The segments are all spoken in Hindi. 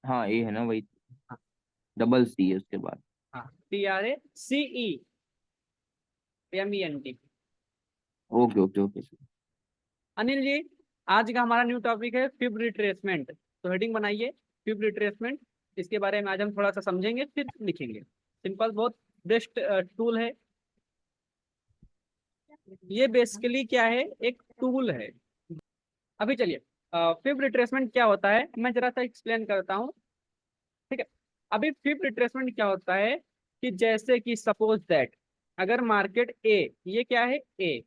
हाँ ए है ना वही। हाँ। डबल सी है उसके बाद। हाँ, TRACEMENT। Okay okay okay. Anil ji, आज का हमारा न्यू टॉपिक है फिब रिट्रेसमेंट। तो हेडिंग बनाइए, फिब रिट्रेसमेंट। इसके बारे में आज हम थोड़ा सा समझेंगे, फिर लिखेंगे। सिंपल, बहुत बेस्ट टूल है। ये बेसिकली क्या है, एक टूल है। अभी चलिए, फिब रिट्रेसमेंट क्या होता है मैं जरा सा एक्सप्लेन करता हूँ। ठीक है। अभी फिब रिट्रेसमेंट क्या होता है कि जैसे कि सपोज दैट, अगर मार्केट ए, ये क्या है ए,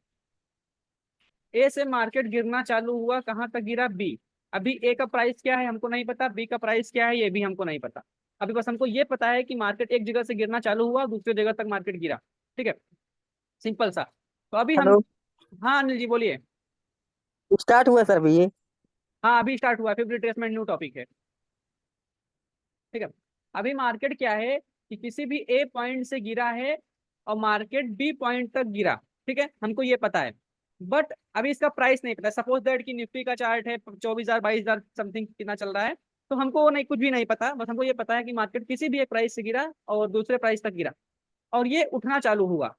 ए से मार्केट गिरना चालू हुआ, कहाँ तक गिरा बी। अभी ए का प्राइस क्या है हमको नहीं पता, बी का प्राइस क्या है ये भी हमको नहीं पता। अभी बस हमको ये पता है कि मार्केट एक जगह से गिरना चालू हुआ, दूसरी जगह तक मार्केट गिरा। ठीक है, सिंपल सा। तो अभी हम, हेलो। हाँ अनिल जी बोलिए। स्टार्ट हुआ सर अभी ये। हाँ अभी स्टार्ट हुआ है, फिर रिट्रेसमेंट न्यू टॉपिक है। ठीक है। अभी मार्केट क्या है कि किसी भी ए पॉइंट से गिरा है और मार्केट बी पॉइंट तक गिरा। ठीक है, हमको ये पता है। बट अभी इसका प्राइस नहीं पता। सपोज दैट कि निफ्टी का चार्ट है 24,000 22,000 समथिंग कितना चल रहा है। तो हमको वो नहीं, कुछ भी नहीं पता, बस हमको ये पता है कि मार्केट किसी भी एक प्राइस से गिरा और दूसरे प्राइस तक गिरा और ये उठना चालू हुआ।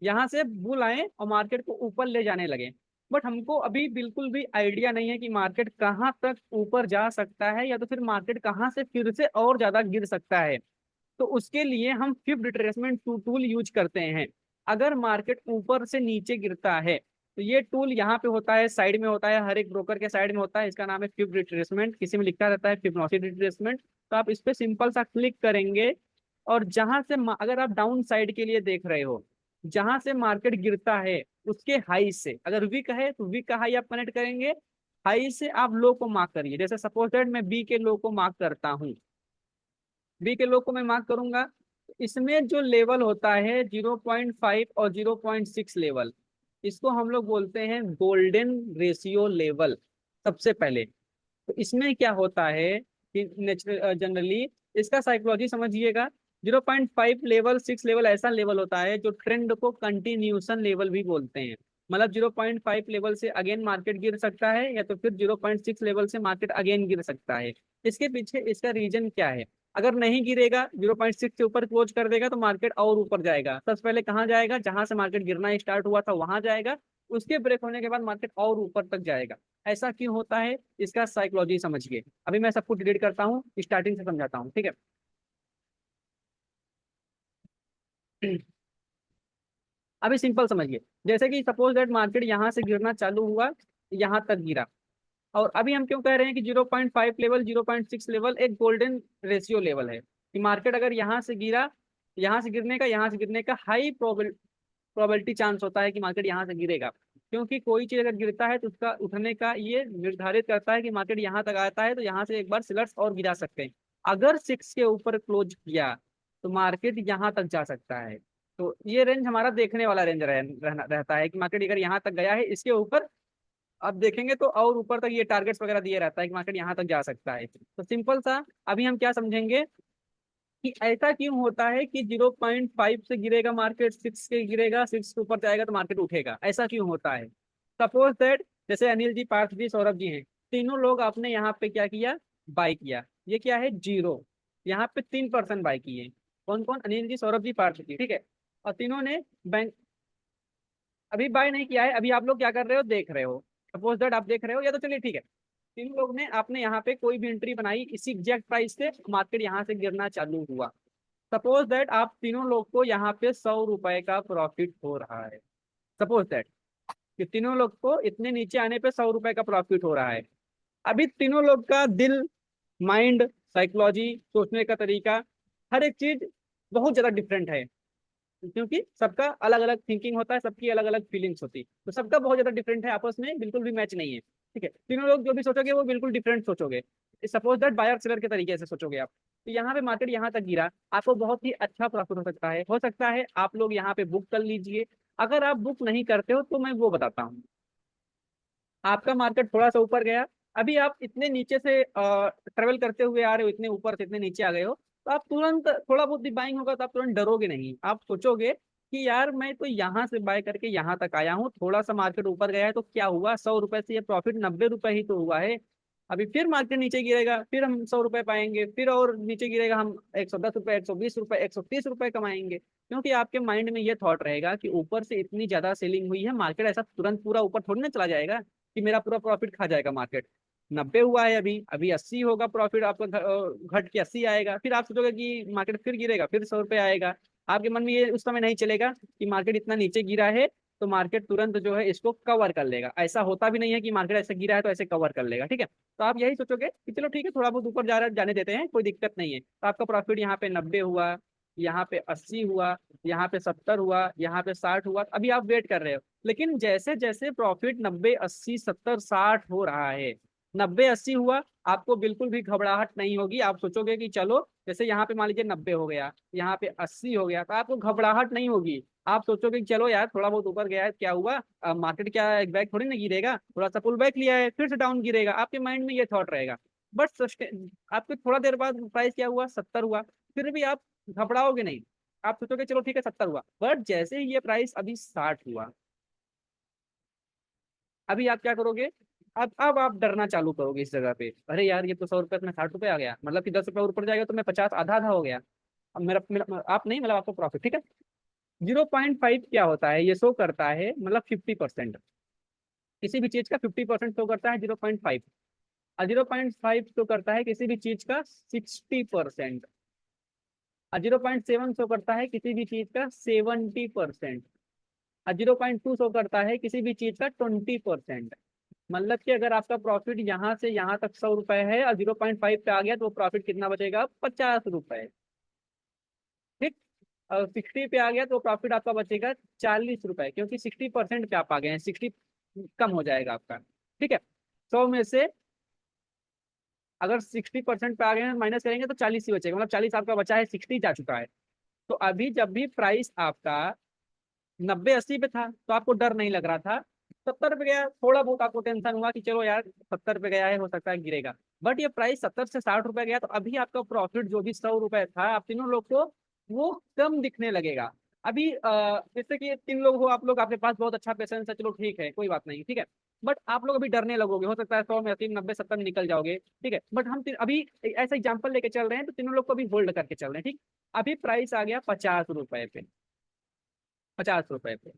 यहाँ से बुल आए और मार्केट को ऊपर ले जाने लगे। बट हमको अभी बिल्कुल भी आइडिया नहीं है कि मार्केट कहाँ तक ऊपर जा सकता है या तो फिर मार्केट कहाँ से फिर से और ज्यादा गिर सकता है। तो उसके लिए हम फिब रिट्रेसमेंट टूल यूज करते हैं। अगर मार्केट ऊपर से नीचे गिरता है तो ये टूल यहाँ पे होता है, साइड में होता है, हर एक ब्रोकर के साइड में होता है। इसका नाम है फिब रिट्रेसमेंट, किसी में लिखा रहता है फिबोनाची रिट्रेसमेंट। तो आप इस पे सिंपल सा क्लिक करेंगे और जहां से अगर आप डाउन साइड के लिए देख रहे हो, जहां से मार्केट गिरता है उसके हाई से, अगर वीक है तो वीक का हाई आप कनेक्ट करेंगे, हाई से आप लो को मार्क करिए। जैसे सपोज दैट मैं बी के लो को मार्क करता हूँ, बी के लो को मैं मार्क करूंगा। इसमें जो लेवल होता है 0.5 और 0.6 लेवल, इसको हम लोग बोलते हैं गोल्डन रेशियो लेवल। सबसे पहले तो इसमें क्या होता है कि नेचुरल जनरली इसका साइकोलॉजी समझिएगा। 0.5 लेवल, 6 लेवल ऐसा लेवल होता है जो ट्रेंड को कंटिन्यूशन लेवल भी बोलते हैं। मतलब 0.5 लेवल से अगेन मार्केट गिर सकता है या तो फिर 0.6 लेवल से मार्केट अगेन गिर सकता है। इसके पीछे इसका रीजन क्या है? अगर नहीं गिरेगा, 0.6 से ऊपर क्लोज कर देगा तो मार्केट और ऊपर जाएगा। सबसे पहले कहाँ जाएगा? जहां से मार्केट गिरना स्टार्ट हुआ था वहां जाएगा। उसके ब्रेक होने के बाद मार्केट और ऊपर तक जाएगा। ऐसा क्यों होता है, इसका साइकोलॉजी समझिए। अभी मैं सबको डिलीट करता हूँ, स्टार्टिंग से समझाता हूँ, ठीक है। अभी सिंपल समझिए। जैसे कि सपोज दैट मार्केट यहाँ से गिरना चालू हुआ, यहाँ तक गिरा। और अभी हम क्यों कह रहे हैं कि 0.5 लेवल, 0.6 लेवल एक गोल्डन रेशियो लेवल है कि मार्केट अगर यहाँ से गिरा, यहाँ से गिरने का हाई प्रोबेबिलिटी चांस होता है कि मार्केट यहाँ से गिरेगा। क्योंकि कोई चीज अगर गिरता है तो उसका उठने का ये निर्धारित करता है कि मार्केट यहाँ तक आता है तो यहाँ से एक बार सेलर्स और गिरा सकते हैं। अगर 6 के ऊपर क्लोज किया तो मार्केट यहाँ तक जा सकता है। तो ये रेंज हमारा देखने वाला रेंज रहता है कि मार्केट अगर यहाँ तक गया है, इसके ऊपर आप देखेंगे तो और ऊपर तक ये टारगेट्स वगैरह दिए रहता है कि मार्केट यहाँ तक जा सकता है। तो सिंपल सा अभी हम क्या समझेंगे कि ऐसा क्यों होता है कि 0.5 से गिरेगा मार्केट, 6 के गिरेगा, 6 के ऊपर जाएगा तो मार्केट उठेगा। ऐसा क्यों होता है? सपोज दैट जैसे अनिल जी, पार्थ जी, सौरभ जी हैं, तीनों लोग आपने यहाँ पे क्या किया, बाई किया। ये क्या है, जीरो। यहाँ पे 3% बाई किए। कौन कौन? अनिल जी, सौरभ जी, पार्थ जी, ठीक है। और तीनों ने बैंक, अभी बाय नहीं किया है। अभी आप लोग क्या कर रहे हो, देख रहे हो। सपोज दैट आप देख रहे हो, या तो चलिए ठीक है, तीन लोग ने, आपने यहाँ पे कोई भी एंट्री बनाई इसी एग्जैक्ट प्राइस से, मार्केट यहाँ से गिरना चालू हुआ। सपोज दैट आप तीनों लोग को यहाँ पे 100 रुपए का प्रॉफिट हो रहा है। सपोज दैट कि तीनों लोग को इतने नीचे आने पे 100 रुपए का प्रॉफिट हो रहा है। अभी तीनों लोग का दिल, माइंड, साइकोलॉजी, सोचने का तरीका, हर एक चीज बहुत ज्यादा डिफरेंट है। क्योंकि सबका अलग अलग थिंकिंग होता है, सबकी अलग अलग फीलिंग्स होती है, तो सबका बहुत ज्यादा डिफरेंट है, आपस में बिल्कुल भी मैच नहीं है। ठीक है, तीनों लोग जो भी सोचोगे वो बिल्कुल डिफरेंट सोचोगे। सपोज दैट बायर सेलर के तरीके से सोचोगे आप। तो यहाँ पे मार्केट यहाँ तक गिरा, आपको बहुत ही अच्छा प्रॉफिट हो सकता है आप लोग यहाँ पे बुक कर लीजिए। अगर आप बुक नहीं करते हो तो मैं वो बताता हूँ। आपका मार्केट थोड़ा सा ऊपर गया, अभी आप इतने नीचे से ट्रेवल करते हुए आ रहे हो, इतने ऊपर से इतने नीचे आ गए हो, तो आप तुरंत, थोड़ा बहुत भी बाइंग होगा तो आप तुरंत डरोगे नहीं। आप सोचोगे कि यार मैं तो यहाँ से बाय करके यहाँ तक आया हूँ, थोड़ा सा मार्केट ऊपर गया है तो क्या हुआ, 100 रुपए से ये प्रॉफिट 90 रुपए ही तो हुआ है। अभी फिर मार्केट नीचे गिरेगा, फिर हम 100 रुपए पाएंगे, फिर और नीचे गिरेगा, हम 110 रुपए, 120 रुपए, 130 रुपए कमाएंगे। क्योंकि आपके माइंड में ये थॉट रहेगा कि ऊपर से इतनी ज्यादा सेलिंग हुई है, मार्केट ऐसा तुरंत पूरा ऊपर थोड़ी ना चला जाएगा कि मेरा पूरा प्रॉफिट खा जाएगा मार्केट। 90 हुआ है, अभी अभी 80 होगा प्रॉफिट आपका, घट के 80 आएगा, फिर आप सोचोगे कि मार्केट फिर गिरेगा, फिर 100 रुपए आएगा। आपके मन में ये उस समय नहीं चलेगा कि मार्केट इतना नीचे गिरा है तो मार्केट तुरंत जो है इसको कवर कर लेगा। ऐसा होता भी नहीं है कि मार्केट ऐसे गिरा है तो ऐसे कवर कर लेगा, ठीक है। तो आप यही सोचोगे कि चलो ठीक है, थोड़ा बहुत ऊपर जा रहा है, जाने देते हैं, कोई दिक्कत नहीं है। तो आपका प्रॉफिट यहाँ पे 90 हुआ, यहाँ पे 80 हुआ, यहाँ पे 70 हुआ, यहाँ पे 60 हुआ, अभी आप वेट कर रहे हो। लेकिन जैसे जैसे प्रॉफिट 90, 80, 70, 60 हो रहा है, 90, 80 हुआ, आपको बिल्कुल भी घबराहट नहीं होगी। आप सोचोगे कि चलो, जैसे यहाँ पे मान लीजिए 90 हो गया, यहाँ पे 80 हो गया, तो आपको घबराहट नहीं होगी। आप सोचोगे कि चलो यार थोड़ा बहुत ऊपर गया है, क्या हुआ, मार्केट क्या एक बैग थोड़ी ना गिरेगा, थोड़ा सा पुल बैक लिया है फिर से डाउन गिरेगा, आपके माइंड में ये थॉट रहेगा। बट आपको थोड़ा देर बाद प्राइस क्या हुआ, 70 हुआ, फिर भी आप घबराओगे नहीं। आप सोचोगे चलो ठीक है 70 हुआ, बट जैसे ही ये प्राइस अभी 60 हुआ, अभी आप क्या करोगे, अब आप डरना चालू करोगे इस जगह पे। अरे यार ये तो 100 रुपये में 60 रुपये आ गया, मतलब कि 10 रुपये ऊपर जाएगा तो मैं 50, आधा आधा हो गया। अब आप नहीं, मतलब आपको प्रॉफिट, ठीक है। 0.5 क्या होता है, ये शो करता है मतलब 50%। किसी भी चीज का 50% शो करता है 0.5, और 0.5 शो करता है किसी भी चीज का 60%, और 0.7 शो करता है किसी भी चीज का 70%, और 0.2 शो करता है किसी भी चीज का 20%। मतलब कि अगर आपका प्रॉफिट यहाँ से यहाँ तक 100 रुपए है और 0.5 पे आ गया तो प्रॉफिट कितना बचेगा, 50 रुपए, ठीक। और 60 पे आ गया तो प्रॉफिट आपका बचेगा 40 रुपए, क्योंकि 60% पे आप आ गए हैं, 60 कम हो जाएगा आपका, ठीक है। 100 में से अगर 60% पे आ गए हैं, माइनस करेंगे तो 40 ही बचेगा, मतलब 40 आपका बचा है, 60 जा चुका है। तो अभी जब भी प्राइस आपका 90, 80 पे था तो आपको डर नहीं लग रहा था, 70 पे गया थोड़ा बहुत आपको टेंशन हुआ कि चलो यार 70 पे गया है, हो सकता है गिरेगा। बट ये प्राइस 70 से 60 रुपए गया तो अभी आपका प्रॉफिट जो भी 100 रुपए था, आप तीनों लोग को वो कम दिखने लगेगा। अभी जैसे कि 3 लोग हो आप लोग, आपके पास बहुत अच्छा पेशेंस है, चलो ठीक है कोई बात नहीं, ठीक है। बट आप लोग अभी डरने लगोगे, हो सकता है 100 में 80, 90, 70 में निकल जाओगे, ठीक है। बट हम अभी ऐसा एग्जाम्पल लेके चल रहे हैं, तो तीनों लोग को अभी होल्ड करके चल रहे हैं, ठीक। अभी प्राइस आ गया 50 रुपए पे, 50 रुपए पे,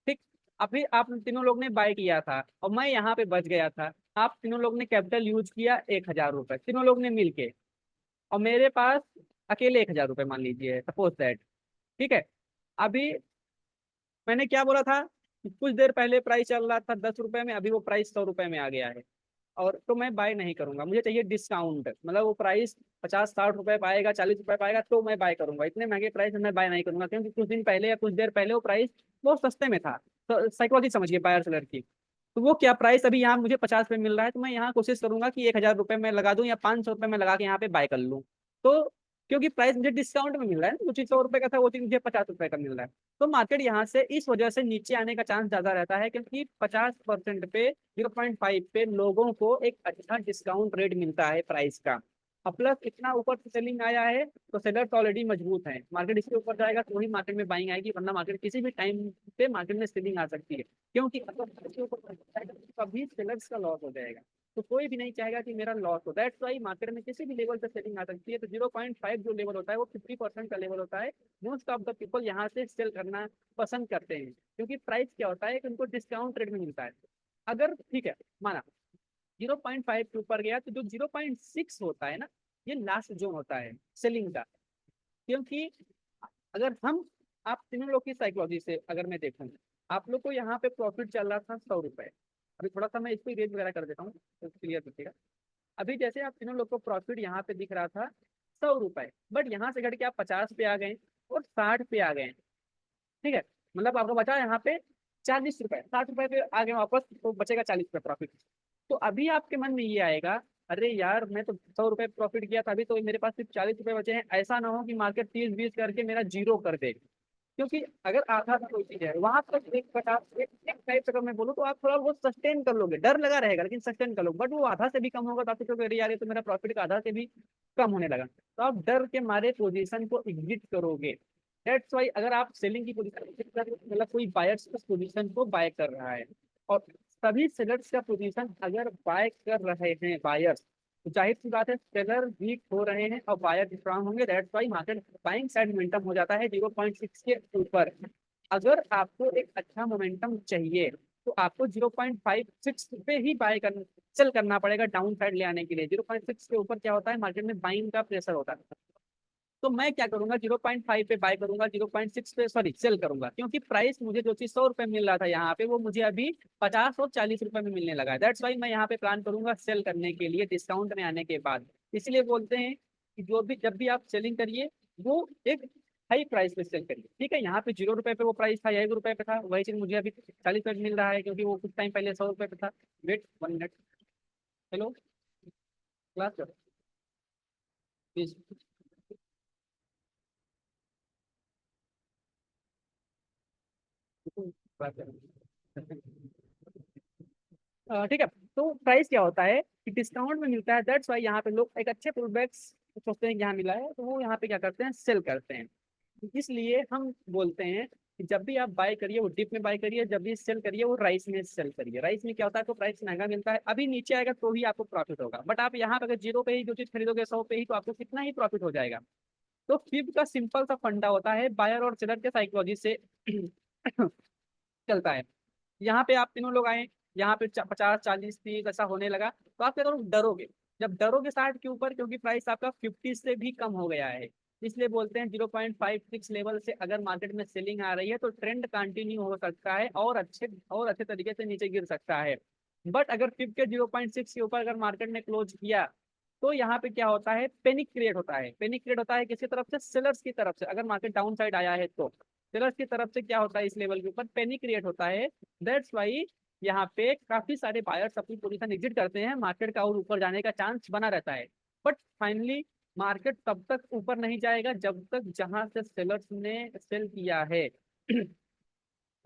ठीक। अभी आप तीनों लोग ने बाय किया था और मैं यहाँ पे बच गया था। आप तीनों लोग ने कैपिटल यूज किया 1000 रुपए, तीनों लोग ने मिलके, और मेरे पास अकेले 1000 रुपए मान लीजिए, सपोज दैट, ठीक है। अभी मैंने क्या बोला था कि कुछ देर पहले प्राइस चल रहा था 10 रुपए में, अभी वो प्राइस 100 रुपए में आ गया है, और तो मैं बाय नहीं करूंगा, मुझे चाहिए डिस्काउंट। मतलब वो प्राइस 50, 60 रुपए पाएगा, 40 रुपए पाएगा तो मैं बाय करूंगा, इतने महंगे प्राइस में मैं बाय नहीं करूंगा, क्योंकि कुछ दिन पहले या कुछ देर पहले वो प्राइस बहुत सस्ते में था। तो साइकोलॉजी समझिए बायर सेलर की। तो वो क्या प्राइस अभी यहाँ मुझे 50 पे मिल रहा है, तो मैं यहाँ कोशिश करूंगा कि 1000 रुपए में लगा दूं या 500 रुपए में लगा के यहाँ पे बाय कर लूँ। तो क्योंकि प्राइस मुझे डिस्काउंट में मिल रहा है, जो चीज 100 रुपए का था वो चीज मुझे 50 रुपए का मिल रहा है। तो मार्केट यहाँ से इस वजह से नीचे आने का चांस ज्यादा रहता है, क्योंकि 50% पे, 0.5 पे लोगों को एक अच्छा डिस्काउंट रेट मिलता है प्राइस का। और प्लस इतना ऊपर से सेलिंग आया है तो सेलर्स ऑलरेडी मजबूत है, मार्केट इसके ऊपर जाएगा तो वही मार्केट में बाइंग आएगी, वरना मार्केट किसी भी टाइम पे मार्केट में सेलिंग आ सकती है। क्योंकि अगर इसके ऊपर जाएगा तो कभी सेलर्स का लॉस हो जाएगा, तो कोई भी नहीं चाहेगा कि मेरा लॉस हो। दैट्स वाई मार्केट में किसी भी लेवल पे सेलिंग आ सकती है। तो 0.5 जो लेवल होता है वो 50% का लेवल होता है। मोस्ट ऑफ द पीपल यहाँ से सेल करना पसंद करते हैं, क्योंकि प्राइस क्या होता है कि उनको डिस्काउंट रेट में मिलता है। अगर ठीक है माना 0.5 के ऊपर गया तो जो 0.6 होता है ना, ये लास्ट जोन होता है सेलिंग का। क्योंकि अगर हम, आप तीनों लोग की साइकोलॉजी से अगर मैं देखूँ, आप लोग को यहाँ पे प्रॉफिट चल रहा था 100 रुपए। अभी थोड़ा सा मैं इसको रेट वगैरह कर देता हूँ तो क्लियर दिखेगा। अभी जैसे आप तीनों लोग को प्रॉफिट यहाँ पे दिख रहा था 100 रुपए, बट यहाँ से घट के आप 50 पे आ गए और 60 पे आ गए, ठीक है। मतलब आपको बचा यहाँ पे 40 रुपए, 60 रुपए पे आ गए वापस, तो बचेगा 40 रुपए प्रॉफिट। तो अभी आपके मन में ये आएगा, अरे यार मैं तो 100 रुपए प्रॉफिट किया था, अभी तो मेरे पास सिर्फ 40 रुपए बचे हैं, ऐसा ना हो कि मार्केट 30, 20 करके मेरा जीरो कर दे। क्योंकि अगर आधा सा कोई चीज है वहां तक एक 50, एक टाइप अगर मैं बोलूँ तो आप थोड़ा बहुत सस्टेन कर लोगे, डर लगा रहेगा लेकिन सस्टेन कर लोगे। बट वो आधा से भी कम होगा तो आप सोचोगे अरे यार ये तो मेरा प्रॉफिट का आधा से भी कम होने लगा, तो आप डर के मारे पोजीशन को एग्जिट करोगे। दैट्स वाई अगर आप सेलिंग की पोजीशन, मतलब कोई बायर्स उस पोजीशन को बाय कर रहा है और सभी सेलर्स का पोजीशन अगर बाय कर रहे हैं बायर्स, तो जाहिर सी बात है सेलर वीक हो रहे हैं और बायर स्ट्रांग होंगे, that's why market buying side momentum हो जाता है 0.6 के ऊपर। अगर आपको एक अच्छा मोमेंटम चाहिए तो आपको 0.56 पे ही बाय करना सेल करना पड़ेगा डाउन साइड ले आने के लिए। 0.6 के ऊपर क्या होता है, मार्केट में बाइंग का प्रेशर होता है। तो मैं क्या करूंगा, 0.5 पे बाय करूंगा, 0.6 पे सॉरी सेल करूंगा, क्योंकि प्राइस मुझे जो चीज 100 रुपए मिल रहा था यहाँ पे, वो मुझे अभी 50 और 40 रुपए में मिलने लगा है। दैट्स वाई मैं यहाँ पे प्लान करूंगा सेल करने के लिए डिस्काउंट में आने के बाद। इसलिए बोलते हैं कि जब भी आप सेलिंग करिए वो एक हाई प्राइस पे सेल करिए। ठीक है, यहाँ पे 0 रुपए पे वो प्राइस था या 1 रुपए पे था, वही चीज मुझे अभी 40 रुपए मिल रहा है, क्योंकि वो कुछ टाइम पहले 100 रुपए पे था। वेट 1 मिनट, हेलो क्लास करो प्लीज। ठीक है, तो प्राइस क्या होता है कि डिस्काउंट में मिलता है, दैट्स वाई यहाँ पे लोग एक अच्छे प्रोडक्ट्स सोचते हैं कि यहाँ मिला है, तो वो यहाँ पे क्या करते हैं, सेल करते हैं। इसलिए हम बोलते हैं कि जब भी आप बाय करिए वो डिप में बाय करिए, जब भी सेल करिए वो राइस में सेल करिए। राइस में क्या होता है, तो प्राइस महंगा मिलता है, अभी नीचे आएगा तो ही आपको प्रॉफिट होगा, बट आप यहाँ पे अगर 0 पे ही जो चीज खरीदोगे 100 पे ही, तो आपको कितना ही प्रॉफिट हो जाएगा। तो फिब का सिंपल सा फंडा होता है, बायर और सेलर के साइकोलॉजी से चलता है। यहाँ पे आप तीनों लोग आए, यहाँ पे 50 40 30 ऐसा होने लगा, तो आप क्या करोगे, डरोगे। जब डरोगे 60 के ऊपर, क्योंकि प्राइस आपका 50 से भी कम हो गया है, इसलिए बोलते हैं 0.56 लेवल से अगर मार्केट में सेलिंग आ रही है तो ट्रेंड कंटिन्यू हो सकता है और अच्छे तरीके से नीचे गिर सकता है। बट अगर फिफ्थ के 0.6 के ऊपर अगर मार्केट ने क्लोज किया, तो यहाँ पे क्या होता है, पैनिक क्रिएट होता है। पैनिक क्रिएट होता है किसकी तरफ से, सेलर्स की तरफ से। अगर मार्केट डाउन साइड आया है तो सेलर्स की तरफ से क्या होता है, इस लेवल के ऊपर पैनिक क्रिएट होता है। दैट्स वाई यहाँ पे काफी सारे बायर्स अपनी पोजीशन एग्जिट करते हैं, मार्केट का और ऊपर जाने का चांस बना रहता है। बट फाइनली मार्केट तब तक ऊपर नहीं जाएगा जब तक जहां से सेलर्स ने सेल किया है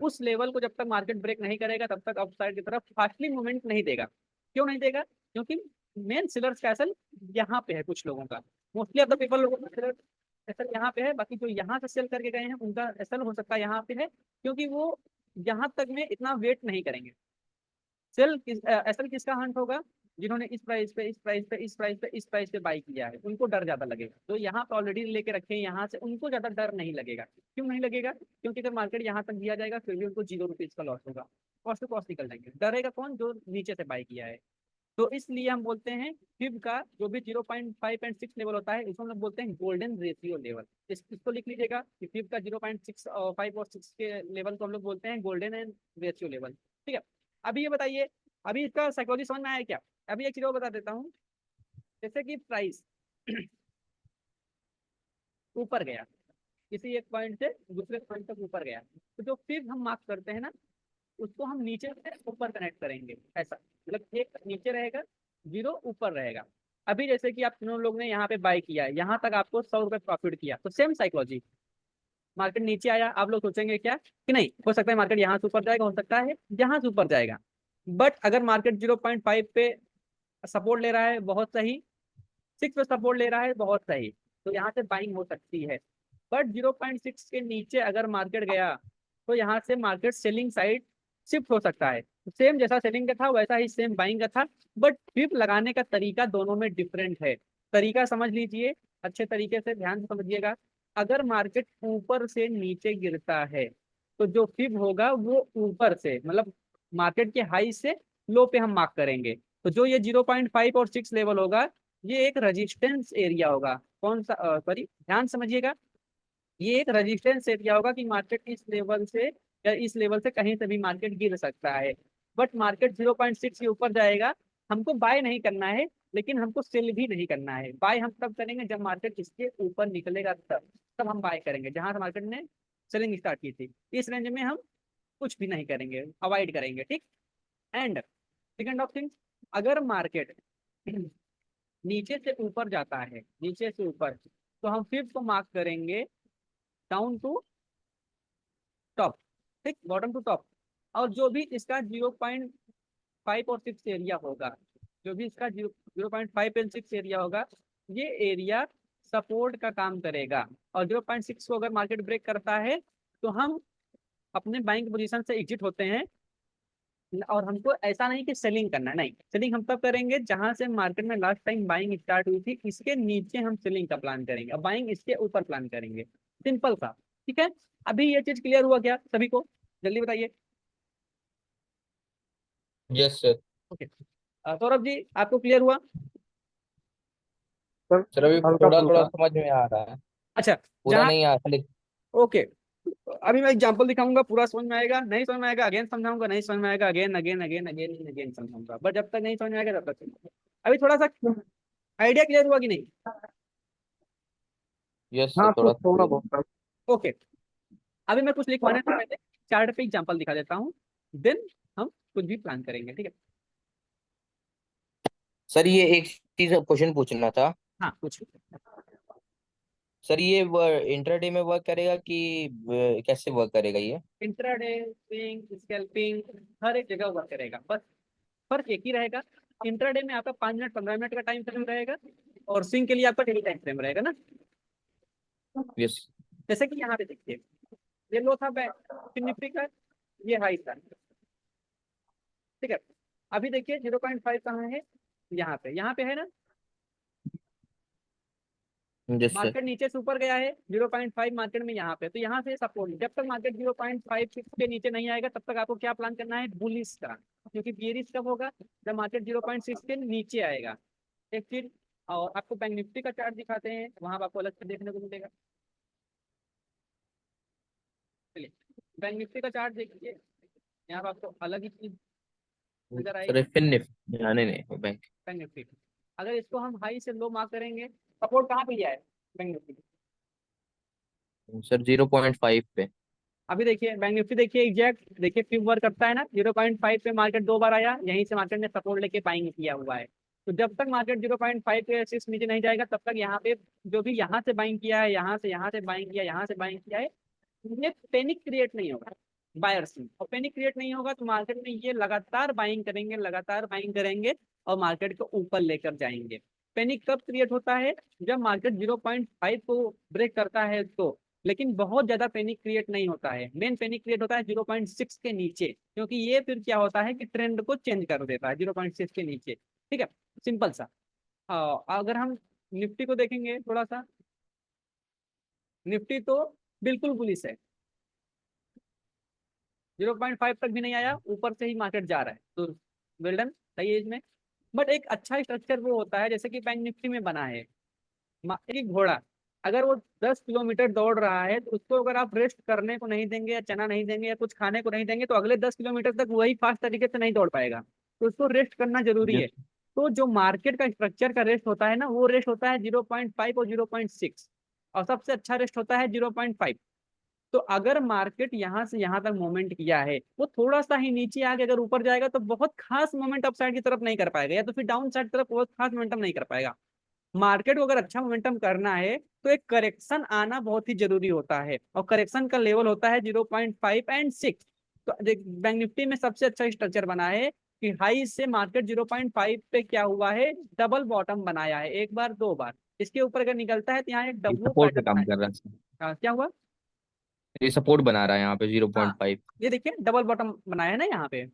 उस लेवल को जब तक मार्केट ब्रेक नहीं करेगा तब तक अपसाइड की तरफ फास्टली मूवमेंट नहीं देगा। क्यों नहीं देगा, क्योंकि मेन सेलर्स का एसल यहाँ पे है। कुछ लोगों का, मोस्टली ऑफ द पीपल लोगों का सेलर एसल यहाँ पे है, बाकी जो यहाँ से सेल करके गए हैं उनका एसल हो सकता है यहाँ पे है, क्योंकि वो यहाँ तक में इतना वेट नहीं करेंगे। एसल किसका हंट होगा, जिन्होंने इस प्राइस पे इस प्राइस पे इस प्राइस पे इस प्राइस पे बाई किया है, उनको डर ज्यादा लगेगा। तो यहाँ पे ऑलरेडी लेके रखे हैं यहाँ से, उनको ज्यादा डर नहीं लगेगा। क्यों नहीं लगेगा, क्योंकि अगर मार्केट यहाँ तक दिया जाएगा फिर भी उनको 0 रुपीज का लॉस होगा, कॉस्ट टू कॉस्ट निकल जाएंगे। डरेगा कौन, जो नीचे से बाई किया है। तो इसलिए हम बोलते हैं फिब का जो भी 0.5 एंड 6 लेवल होता है, इसको हम लोग बोलते हैं गोल्डन रेशियो लेवल। इसको लिख लीजिएगा कि फिब का 0.5 और 6 के लेवल को हम लोग बोलते हैं गोल्डन एंड रेशियो लेवल। ठीक है, अभी ये बताइए, अभी इसका साइकोलॉजी समझ में आया क्या। अभी एक चीज और बता देता हूँ, जैसे कि प्राइस ऊपर गया, किसी एक पॉइंट से दूसरे पॉइंट तक ऊपर गया, तो जो फिब हम मार्क करते हैं ना, उसको हम नीचे से ऊपर कनेक्ट करेंगे। ऐसा मतलब एक नीचे रहेगा, 0 ऊपर रहेगा। अभी जैसे कि आप तीनों लोग ने यहाँ पे बाय किया है, यहाँ तक आपको 100 रुपए प्रॉफिट किया, तो सेम साइकोलॉजी, मार्केट नीचे आया, आप लोग सोचेंगे क्या कि नहीं हो सकता है मार्केट यहाँ से ऊपर जाएगा, हो सकता है यहाँ से ऊपर जाएगा। बट अगर मार्केट 0.5 पे सपोर्ट ले रहा है, बहुत सही, 6 पे सपोर्ट ले रहा है, बहुत सही, तो यहाँ से बाइंग हो सकती है। बट 0.6 के नीचे अगर मार्केट गया तो यहाँ से मार्केट सेलिंग साइड शिफ्ट हो सकता है। सेम जैसा सेलिंग का था वैसा ही सेम बाइंग का था, बट फिर लगाने का तरीका दोनों में डिफरेंट है। तरीका समझ लीजिए, अच्छे तरीके से ध्यान से समझिएगा। अगर मार्केट ऊपर से नीचे गिरता है तो जो फिब होगा वो ऊपर से, मतलब मार्केट के हाई से लो पे हम मार्क करेंगे। तो जो ये 0.5 और 6 लेवल होगा, ये एक रेजिस्टेंस एरिया होगा। कौन सा, सॉरी ध्यान समझिएगा, ये एक रेजिस्टेंस एरिया होगा कि मार्केट इस लेवल से या इस लेवल से कहीं से भी मार्केट गिर सकता है। बट मार्केट 0.6 के ऊपर जाएगा, हमको बाय नहीं करना है, लेकिन हमको सेल भी नहीं करना है। बाय हम तब करेंगे जब मार्केट इसके ऊपर निकलेगा, तब हम बाय करेंगे। जहां से मार्केट ने सेलिंग स्टार्ट की थी, इस रेंज में हम कुछ भी नहीं करेंगे, अवॉइड करेंगे। ठीक, एंड सेकंड ऑफ थिंग्स, अगर मार्केट नीचे से ऊपर जाता है, नीचे से ऊपर, तो हम फिफ्थ को मार्क करेंगे डाउन टू टॉप। ठीक, बॉटम टू टॉप। और जो भी इसका 0.5 और 6 एरिया होगा, जो भी इसका 0.5 एंड 6 एरिया होगा, ये एरिया सपोर्ट का काम करेगा। और 0.6 को अगर मार्केट ब्रेक करता है तो हम अपने बाइंग पोजीशन से एग्जिट होते हैं और हमको ऐसा नहीं कि सेलिंग करना, नहीं, सेलिंग हम तब करेंगे जहां से मार्केट में लास्ट टाइम बाइंग स्टार्ट हुई थी, इसके नीचे हम सेलिंग का प्लान करेंगे और बाइंग इसके ऊपर प्लान करेंगे, सिंपल सा। ठीक है, अभी ये चीज क्लियर हुआ क्या सभी को? जल्दी बताइए। Yes sir. Okay, Saurabh ji आपको क्लियर हुआ? सर सर अभी हल्का थोड़ा थोड़ा फुल्का। समझ में आ रहा है, अच्छा, पूरा जहाँ, नहीं आ रहा लेकिन। ओके, अभी मैं एग्जांपल दिखाऊंगा, पूरा समझ में आएगा, नहीं समझ में आएगा अगेन समझाऊंगा, नहीं समझ में आएगा again again again again again समझाऊंगा, बट जब तक नहीं समझ में आएगा तब तक समझाऊंगा। अभी थोड़ा सा आइडिया क्लियर हुआ कि नहीं? यस सर हाँ थोड़ा कुछ थोड़ा सा। बहुत सर। ओके, अभी मैं कुछ लिखवाने से पहले चार्ट पे एग्जांपल दिखा देता हूँ, देन हम कुछ भी प्लान करेंगे, ठीक है? सर ये एक चीज क्वेश्चन पूछना था। हाँ कुछ, सर ये इंटरडे में वर्क करेगा कि कैसे वर्क करेगा ये? इंट्राडे, स्विंग, स्कैल्पिंग, हर एक जगह वर्क करेगा, बस फर्क एक ही रहेगा। इंट्राडे में आपका 5 मिनट 15 मिनट का टाइम फ्रेम रहेगा, और स्विंग के लिए आपका डेली टाइम फ्रेम रहेगा ना। यस। जैसे कि यहाँ पे देखिए, ये लो था निफ्टी का, ये हाई था, ठीक है? अभी देखिए 0.5 कहाँ है? यहाँ पे है ना। Yes sir. मार्केट नीचे से ऊपर गया है, 0.5 मार्केट में यहाँ पे, तो यहाँ से सपोर्ट, जब तक मार्केट 0.56 के नीचे नहीं आएगा तब तक आपको क्या प्लान करना है? बुलिश का, क्योंकि बेरिश कब होगा? जब मार्केट 0.6 के नीचे आएगा। एक चीज, और आपको बैंक निफ्टी का चार्ट दिखाते हैं, वहां पर आपको अलग से देखने को मिलेगा। चलिए, बैंक निफ्टी का चार्ट देखिए, यहाँ पर आपको अलग ही चीज नजर सर आएगी। फिर नहीं नहीं बैंक। बैंक निफ्टी, अगर इसको हम हाई से लो मार्क करेंगे, सपोर्ट कहाँ पे लिया है बैंक निफ्टी? सर 0.5 पे। अभी देखिए बैंक निफ्टी, देखिए एग्जैक्ट, देखिए क्यों वर्क करता है ना, 0.5 पे मार्केट 2 बार आया, यहीं से मार्केट ने सपोर्ट लेके बाइंग किया हुआ है। तो जब तक मार्केट 0.5 के से नीचे नहीं जाएगा तब तक यहाँ पे जो भी यहाँ से बाइंग किया है, यहाँ से बाइंग किया, यहाँ से बाइंग किया है, ये पैनिक क्रिएट नहीं होगा बायर्स में, और पैनिक क्रिएट नहीं होगा तो मार्केट में ये लगातार बाइंग करेंगे, लगातार बाइंग करेंगे, और मार्केट को ऊपर लेकर जाएंगे। पैनिक कब क्रिएट होता है? जब मार्केट 0.5 को ब्रेक करता है तो, लेकिन बहुत ज्यादा पैनिक क्रिएट नहीं होता है। मेन पैनिक क्रिएट होता है 0.6 के नीचे, क्योंकि ये फिर क्या होता है कि ट्रेंड को चेंज कर देता है 0.6 के नीचे, ठीक है? सिंपल सा। अगर हम निफ्टी को देखेंगे थोड़ा सा, निफ्टी तो बिल्कुल बुलिश है, 0.5 तक भी नहीं आया, ऊपर से ही मार्केट जा रहा है, तो वेल डन, सही है इसमें। बट एक अच्छा स्ट्रक्चर वो होता है जैसे कि बैंक निफ्टी में बना है, एक घोड़ा, अगर वो 10 किलोमीटर दौड़ रहा है तो उसको अगर आप रेस्ट करने को नहीं देंगे, या चना नहीं देंगे, या कुछ खाने को नहीं देंगे, तो अगले 10 किलोमीटर तक वही फास्ट तरीके से नहीं दौड़ पाएगा, तो उसको रेस्ट करना जरूरी है। यस। तो जो मार्केट का स्ट्रक्चर का रेस्ट होता है ना, वो रेस्ट होता है 0.5 और 0.6, और सबसे अच्छा रेस्ट होता है 0.5। तो अगर मार्केट यहाँ से यहाँ तक मूवमेंट किया है, वो थोड़ा सा ही नीचे आके अगर ऊपर जाएगा तो बहुत खास मूवमेंट अपसाइड की तरफ नहीं कर पाएगा, या तो फिर डाउन साइड तरफ बहुत खास मोमेंटम नहीं कर पाएगा। मार्केट को अगर अच्छा मोमेंटम करना है तो एक करेक्शन आना बहुत ही जरूरी होता है, और करेक्शन का लेवल होता है 0.5 एंड 6। तो बैंक निफ्टी में सबसे अच्छा स्ट्रक्चर बना है कि हाई से मार्केट 0.5 पे क्या हुआ है, डबल बॉटम बनाया है, एक बार दो बार, इसके ऊपर अगर निकलता है तो यहाँ एक ये डब्लू सपोर्ट पे पैटर्न काम बनाया। कर रहा है सर। क्या हुआ? ये सपोर्ट बना रहा है यहाँ पे हाँ, 0.5। ये देखिए डबल बॉटम बनाया है ना यहाँ पे,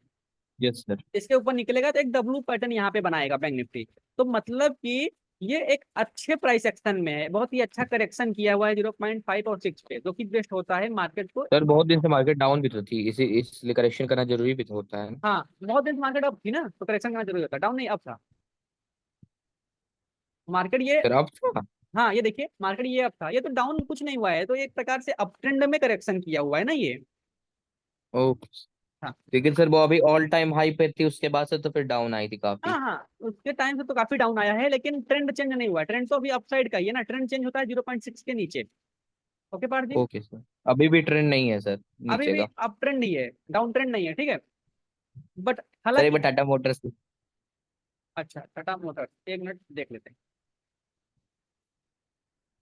यस सर। इसके ऊपर निकलेगा तो एक डब्लू पैटर्न यहाँ पे बनाएगा बैंक निफ्टी। तो मतलब कि ये एक अच्छे प्राइस एक्शन में है, बहुत ही अच्छा करेक्शन किया हुआ है 0.5 और 6 पे, जो कि बेस्ट होता है मार्केट को। सर बहुत दिन से मार्केट डाउन भी तो थी, इसी इसलिए करेक्शन करना जरूरी भी तो होता है ना। हाँ, बहुत दिन मार्केट अप थी ना, तो करेक्शन करना जरूरी होता है, डाउन नहीं अप था मार्केट ये। सर अब था। हाँ, ये देखिए मार्केट ये अप था, ये तो डाउन कुछ नहीं हुआ है, तो एक प्रकार से अप ट्रेंड में करेक्शन किया हुआ है ना ये। ओके। हाँ लेकिन सर वो अभी ऑल टाइम हाई पे थी, उसके बाद से तो फिर डाउन आई थी हाँ काफी। हाँ, उसके टाइम से तो काफी डाउन आया है, लेकिन ट्रेंड चेंज नहीं हुआ है, ट्रेंड तो अभी अपसाइड का ही है ना, ट्रेंड चेंज होता है 0.6 के नीचे। ओके पार्थ जी, ओके सर। अभी भी ट्रेंड नहीं है सर अभी नीचे भी का। अप ट्रेंड नहीं है, डाउन ट्रेंड नहीं है, ठीक है? बट सर एक हालांकि, बार टाटा मोटर्स। अच्छा टाटा मोटर्स, एक मिनट देख लेते हैं।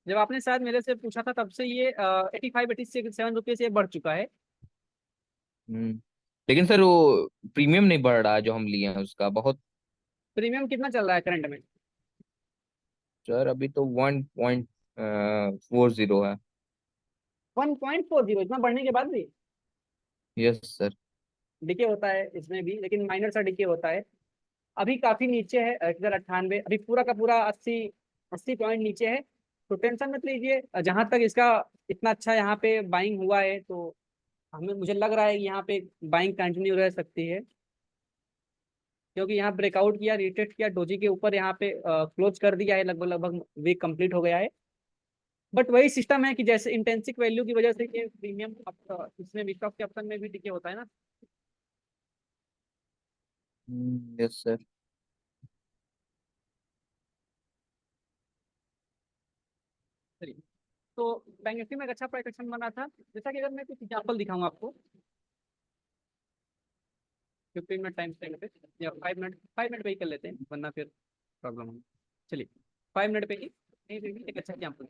जब आपने शायद मेरे से पूछा था तब से ये 85-87 रुपये से बढ़ चुका है। हम्म। लेकिन सर वो प्रीमियम नहीं बढ़ रहा है जो हम लिए हैं उसका बहुत। प्रीमियम कितना चल रहा है करंट में? सर अभी तो 1.40 है। 1.40, इतना बढ़ने के बाद भी? Yes sir. डिके होता है इसमें भी, लेकिन माइनर सा डिके होता है। अभी काफी नीचे है 1098, अभी पूरा का पूरा 80 पॉइंट नीचे है। तो टेंशन मत लीजिए, जहां तक इसका इतना अच्छा यहाँ पे बाइंग हुआ है, तो हमें मुझे लग रहा है कि यहाँ पे बाइंग कंटिन्यू रह सकती है, क्योंकि यहाँ ब्रेकआउट किया, रिटेस्ट किया, डोजी के ऊपर यहाँ पे क्लोज कर दिया है, लगभग लगभग वीक कंप्लीट हो गया है। बट वही सिस्टम है कि जैसे इंटेंसिक वैल्यू की वजह से ये प्रीमियम इसमें स्टॉक के ऑप्शन में भी टिके होता है ना। Yes sir. चलिए, तो बैंक निफ्टी में एक अच्छा प्राइस एक्शन बना था। जैसा कि अगर मैं कुछ एग्जाम्पल दिखाऊं आपको 15 मिनट टाइम फ्रेम पे, या 5 मिनट पे ही कर लेते हैं, वरना फिर प्रॉब्लम होगी। चलिए, 5 मिनट पे ही नहीं, फिर भी एक अच्छा एग्जाम्पल।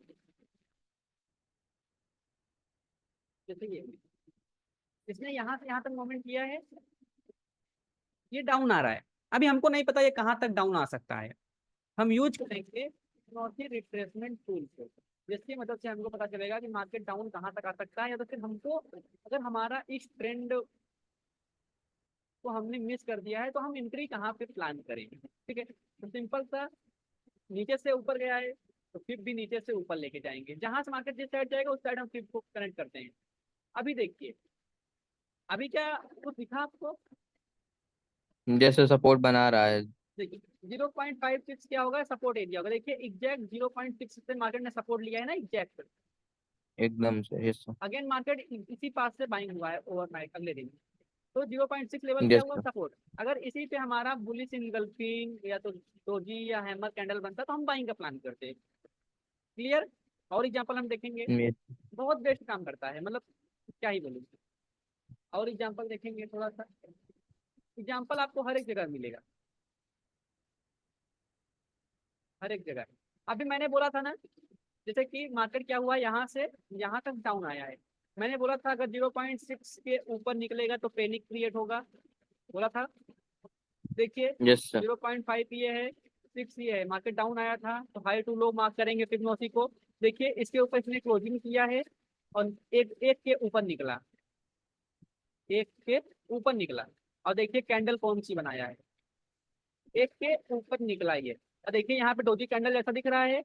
जैसे ये इसने यहाँ से यहाँ तक मूवमेंट किया है, ये डाउन आ रहा है। अभी हमको नहीं पता ये कहाँ तक डाउन आ सकता है, हम यूज करेंगे नॉर्थ रिट्रेसमेंट टूल को, जिसकी मदद से हमको पता चलेगा कि मार्केट डाउन कहाँ तक आ सकता है, या तो फिर हमको अगर हमारा इस ट्रेंड को हमने मिस कर दिया है तो हम एंट्री कहाँ पे प्लान करेंगे। ठीक है, तो सिंपल सा, नीचे से ऊपर गया है तो फिर भी नीचे से ऊपर लेके जाएंगे, जहां से मार्केट जिस साइड जाएगा उस साइड हम फिर को कनेक्ट करते हैं। अभी देखिए, अभी क्या कुछ दिखा आपको? जैसे सपोर्ट बना रहा है। देखिए 0.56 क्या होगा, सपोर्ट एरिया होगा। देखिए एग्जैक्ट 0.6 से मार्केट ने सपोर्ट लिया है ना, एग्जैक्ट। एकदम से यस सर। अगेन मार्केट इसी पास से बाइंग हुआ है ओवरनाइट, अगले दिन। तो 0.6 लेवल क्या यस हुआ, सर। सपोर्ट। अगर इसी पे हमारा बुलिश इनगल्फिंग या तो डोजी या हैमर कैंडल बनता तो हम बाइंग का प्लान करते। क्लियर? और एग्जांपल हम देखेंगे, बहुत बेस्ट काम करता है, मतलब क्या ही बोलूं। और एग्जांपल देखेंगे थोड़ा सा, एग्जांपल आपको हर एक जगह मिलेगा, हर एक जगह। अभी मैंने बोला था ना, जैसे कि मार्केट क्या हुआ, यहाँ से यहाँ तक डाउन आया है। मैंने बोला था अगर 0.6 के ऊपर निकलेगा तो पैनिक क्रिएट होगा, बोला था। देखिए यस सर। 0.5 ये है, 6 ये है, मार्केट डाउन आया था तो हाई टू लो मार्क करेंगे फिबोनाची को। देखिए इसके ऊपर इसने क्लोजिंग किया है और एक एक के ऊपर निकला, एक के ऊपर निकला। और देखिए कैंडल कौन सी बनाया है, एक के ऊपर निकला ये। और देखिए यहाँ पे डोजी कैंडल जैसा दिख रहा है,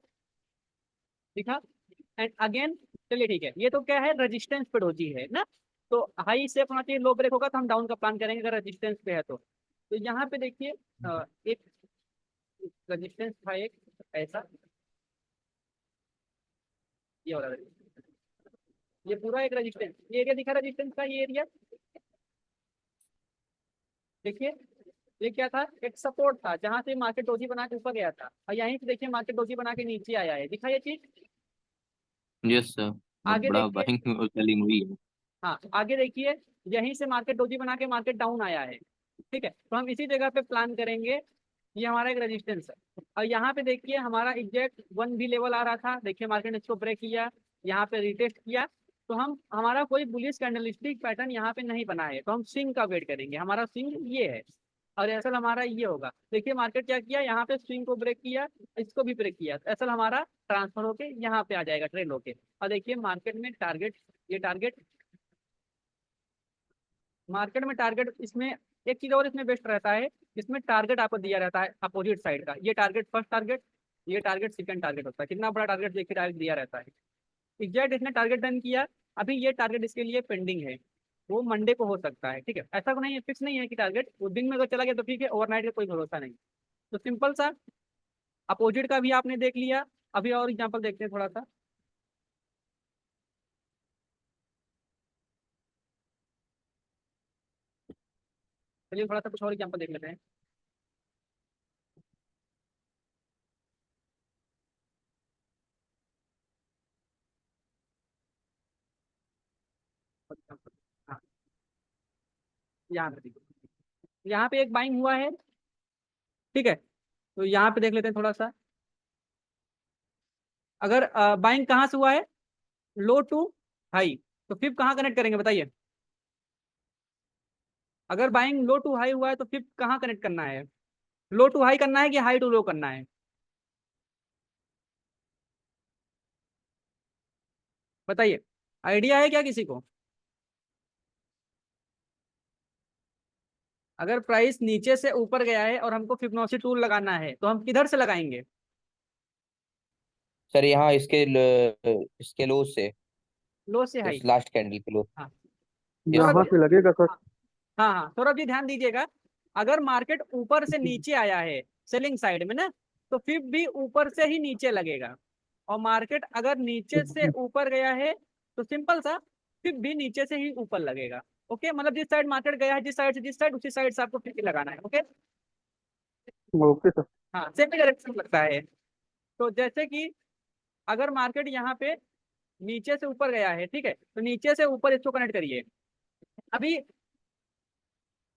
दिखा। एंड अगेन, चलिए ठीक है, ये तो क्या है, रेजिस्टेंस पे डोजी है ना। तो हाई सेफ होना चाहिए, लो ब्रेक होगा तो हम डाउन का प्लान करेंगे अगर रेजिस्टेंस पे है तो यहाँ पे देखिए एक रेजिस्टेंस था, एक ऐसा, ये वाला resistance। ये पूरा एक रेजिस्टेंस, ये एरिया दिखा रेजिस्टेंस का, ये एरिया देखिए, ये क्या था, एक सपोर्ट था जहां से मार्केट डोजी बना के ऊपर गया था, और यहीं से देखिए मार्केट डोजी बना के नीचे आया है, दिखा ये चीज। यस सर, बहुत आगे बड़ा देखिए, बाइंग और सेलिंग हुई है। हाँ आगे देखिए, यहीं से मार्केट डोजी बना के मार्केट डाउन आया है। ठीक है, तो हम इसी जगह पे प्लान करेंगे, ये हमारा एक रेजिस्टेंस है। और यहाँ पे देखिए हमारा एग्जैक्ट 1 भी लेवल आ रहा था, देखिए मार्केट ने इसको ब्रेक किया, यहाँ पे रिटेस्ट किया। तो हम, हमारा कोई बुलिश कैंडलस्टिक पैटर्न यहाँ पे नहीं बना है, तो हम स्विंग का वेट करेंगे, हमारा स्विंग ये है। और असल हमारा ये होगा, देखिए मार्केट क्या किया, यहाँ पे स्विंग को ब्रेक किया, इसको भी ब्रेक किया, तो असल हमारा ट्रांसफर होके यहाँ पे आ जाएगा, ट्रेंड होके। और देखिए मार्केट में टारगेट, ये टारगेट, मार्केट में टारगेट इसमें एक चीज और इसमें बेस्ट रहता है, इसमें टारगेट आपको दिया रहता है अपोजिट साइड का, ये टारगेट फर्स्ट टारगेट, ये टारगेट सेकंड टारगेट होता है, कितना बड़ा टारगेट देखिए टारगेट दिया रहता है। एग्जैक्ट इसने टारगेट डन किया, अभी ये टारगेट इसके लिए पेंडिंग है, वो मंडे को हो सकता है। ठीक है, ऐसा नहीं है, फिक्स नहीं है कि टारगेट वो दिन में अगर चला गया तो ठीक है, ओवरनाइट का कोई भरोसा नहीं। तो सिंपल सा, अपोजिट का भी आपने देख लिया। अभी और एग्जाम्पल देखते हैं थोड़ा सा, चलिए थोड़ा सा कुछ और एग्जाम्पल देख लेते हैं। हाँ, यहाँ पे देखिए, यहाँ पे एक बाइंग हुआ है। ठीक है, तो यहाँ पे देख लेते हैं थोड़ा सा, अगर बाइंग कहाँ से हुआ है, लो टू हाई, तो फिर कहाँ कनेक्ट करेंगे बताइए। अगर बाइंग लो टू हाई हुआ है तो फिर कहाँ कनेक्ट करना है, लो टू हाई करना है कि हाई टू लो करना है, बताइए। आइडिया है क्या किसी को? अगर प्राइस नीचे से ऊपर गया है और हमको फिबोनाची टूल लगाना है तो हम किधर से लगाएंगे? सर यहाँ इसके लो से, लो से हाई। इस लास्ट कैंडल के लो। हाँ यस सौरभ यहाँ सर। से लगेगा सर। हाँ हाँ सौरभ जी ध्यान दीजिएगा, अगर मार्केट ऊपर से नीचे आया है सेलिंग साइड में ना, तो फिर भी ऊपर से ही नीचे लगेगा। और मार्केट अगर नीचे से ऊपर गया है तो सिंपल सा फिर भी नीचे से ही ऊपर लगेगा। ओके, मतलब जिस साइड मार्केट गया है, जिस साइड से जिस साइड, उसी साइड से आपको फिर लगाना है। Okay, okay sir. हाँ सेम डायरेक्शन लगता है। तो जैसे कि अगर मार्केट यहाँ पे नीचे से ऊपर गया है, ठीक है, तो नीचे से ऊपर इसको कनेक्ट करिए। अभी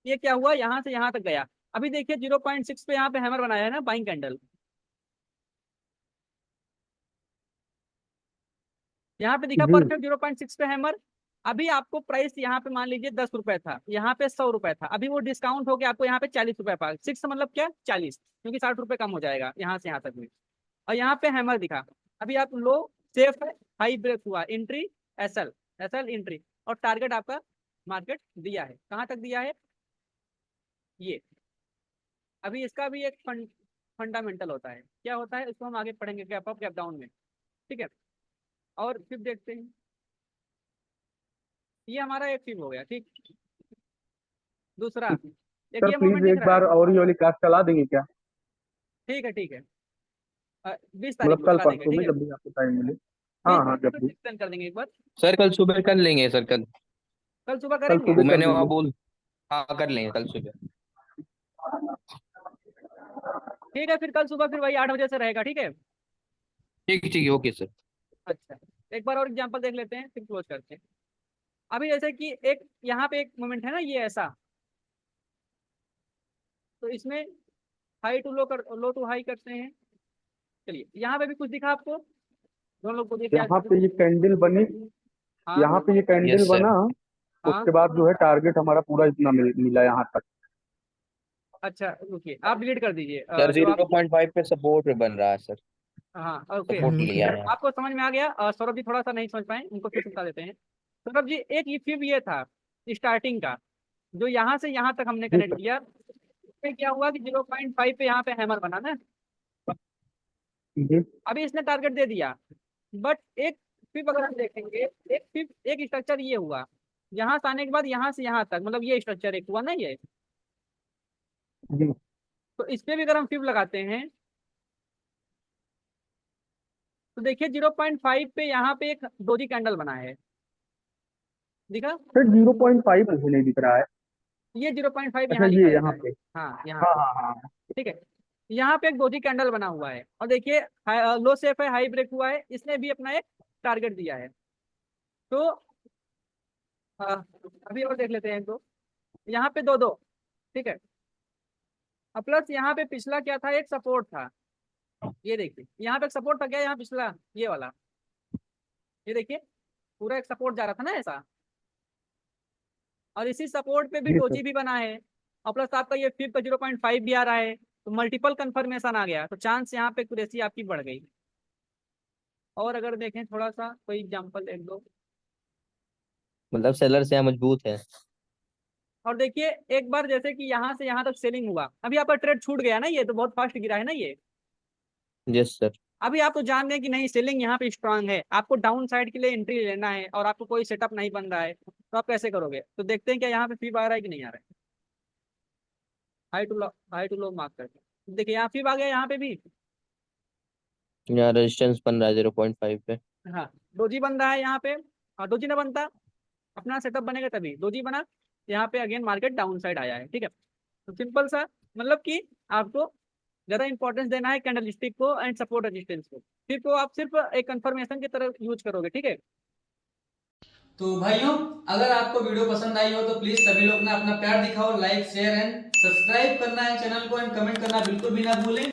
ये क्या हुआ, यहाँ से यहाँ तक गया। अभी देखिए 0.6 पे यहाँ पे हैमर बनाया है ना, बाइंग कैंडल। यहाँ पे दिखा जी परफेक्ट 0.6 पे हैमर। अभी आपको प्राइस यहाँ पे मान लीजिए 10 रुपए था, यहाँ पे 100 रुपए था, अभी वो डिस्काउंट हो गया आपको यहाँ पे 40 रुपए पा, 6 मतलब क्या 40, क्योंकि 60 रुपए कम हो जाएगा यहाँ से यहाँ तक में। और यहाँ पे हैमर दिखा, अभी आप लो सेफ है, हाई ब्रेक हुआ, एंट्री एसएल, एसएल एंट्री, और टारगेट आपका मार्केट दिया है, कहाँ तक दिया है ये। अभी इसका भी एक फंडामेंटल होता है, क्या होता है इसको हम आगे पढ़ेंगे गैप अप गैप डाउन में, ठीक है। और फिर देखते हैं, ये हमारा एक फिब हो गया, ठीक। दूसरा एक सर, ये प्लीज मोमेंट दिख एक रहा है, बार और ये वाली क्लास चला देंगे क्या? ठीक है ठीक है, 20 तारीख मतलब को कल चला देंगे, परसों ठीक में, है। जब भी आपको टाइम मिले। हाँ बीस हाँ, तारीख जब को भी। एक्सटेंड कर देंगे एक बार, सर कल सुबह कर लेंगे सर, कल कल सुबह कल करेंगे। वो सुबह कर मैंने वहाँ दीजिए। बोल, हाँ कर लेंगे कल सुबह। ठीक है, फिर कल सुबह फिर वही 8 बजे से रहेगा, ठीक है। ठीक है ओके सर। अच्छा, एक बार और एग्जांपल देख लेते हैं फिर क्लोज करते हैं। अभी जैसे कि एक यहाँ पे एक मोमेंट है ना, ये ऐसा, तो इसमें हाई टू लो कर, लो टू हाई करते हैं। चलिए यहाँ पे भी कुछ दिखा आपको, दोनों लोग बोलिए क्या। यहाँ पे ये कैंडल बनी, हाँ यहाँ पे ये कैंडल यस सर। बना। हाँ, उसके बाद जो है टारगेट हमारा पूरा इतना मिला यहाँ तक। अच्छा रुकिए, आप डिलीट कर दीजिए सर जो आप। 0.5 पे सपोर्ट पे बन रहा है सर, हाँ ओके, सपोर्ट लिया है। आपको समझ में आ गया। सौरभ जी थोड़ा सा नहीं समझ पाए, उनको फिर बता देते हैं। सौरभ जी एक ये फिर ये था स्टार्टिंग का, जो यहाँ से यहाँ तक हमने जी कनेक्ट सर। किया, उसमें क्या हुआ कि 0.5 पे यहाँ पे हैमर बना ना, जी अभी इसने टारगेट दे दिया। बट एक फिर अगर हम देखेंगे, एक फिर एक स्ट्रक्चर ये हुआ, यहाँ से आने के बाद यहाँ से यहाँ तक, मतलब ये स्ट्रक्चर एक हुआ ना ये। जी। तो इस पे भी अगर हम फिब लगाते हैं तो देखिए 0.5 पे यहाँ पे एक डोजी कैंडल बना है, दिखा। सर 0.5 मुझे नहीं दिख रहा है। ये 0.5 अच्छा, यहाँ लिखा ये रहता यहाँ है, पे। हाँ यहाँ हाँ पे, हाँ हाँ। ठीक है। यहाँ पे एक डोजी कैंडल बना हुआ है, और देखिए लो सेफ है, हाई ब्रेक हुआ है, इसने भी अपना एक टारगेट दिया है। तो अभी और देख लेते हैं तो यहाँ पे दो दो, ठीक है। और प्लस यहाँ पे पिछला क्या था, एक सपोर्ट था, ये देखिए यहाँ पे एक सपोर्ट था क्या, यहाँ पिछला ये वाला, ये देखिए पूरा एक सपोर्ट जा रहा था ना ऐसा, और इसी सपोर्ट पे भी जी सर। डोजी भी बना है, और प्लस आपका ये फिर का 0.5 भी आ रहा है, तो मल्टीपल कंफर्मेशन आ गया, तो चांस यहाँ पे एक्यूरेसी आपकी बढ़ गई। और अगर देखें थोड़ा सा कोई एग्जांपल एक दो, मतलब सेलर से यहाँ मजबूत है। और देखिए एक बार जैसे कि यहाँ से यहाँ तक सेलिंग हुआ, अभी आपका ट्रेड छूट गया ना, ये तो बहुत फास्ट गिरा है ना ये। Yes sir. अभी आप तो जान रहे हैं कि नहीं सेलिंग यहाँ पे स्ट्रांग है, आपको डाउन साइड के लिए एंट्री लेना है, और आपको कोई सेटअप नहीं बन रहा है, तो आप कैसे करोगे? तो देखते हैं क्या यहाँ पे फीब आ रहा है कि नहीं आ रहा है। हाई टू लो मार्क करके देखिए, यहाँ फीब आ गया यहाँ पे भी। यहाँ रेजिस्टेंस बन रहा है 0.5 पे। हाँ डोजी बन रहा है यहाँ पे, और डोजी ना बनता, अपना सेटअप बनेगा तभी, डोजी बना, यहाँ पे अगेन मार्केट डाउन साइड आया है, ठीक है। तो सिंपल सा, मतलब कि आपको ज्यादा इंपॉर्टेंस देना है कैंडलस्टिक को एंड सपोर्ट रेजिस्टेंस को, फिर तो आप सिर्फ एक कंफर्मेशन की तरह यूज करोगे, ठीक है। तो भाइयों, अगर आपको वीडियो पसंद आई हो तो प्लीज सभी लोग ना अपना प्यार दिखाओ, लाइक शेयर एंड सब्सक्राइब करना है चैनल को, एंड कमेंट करना बिल्कुल भी ना भूलें।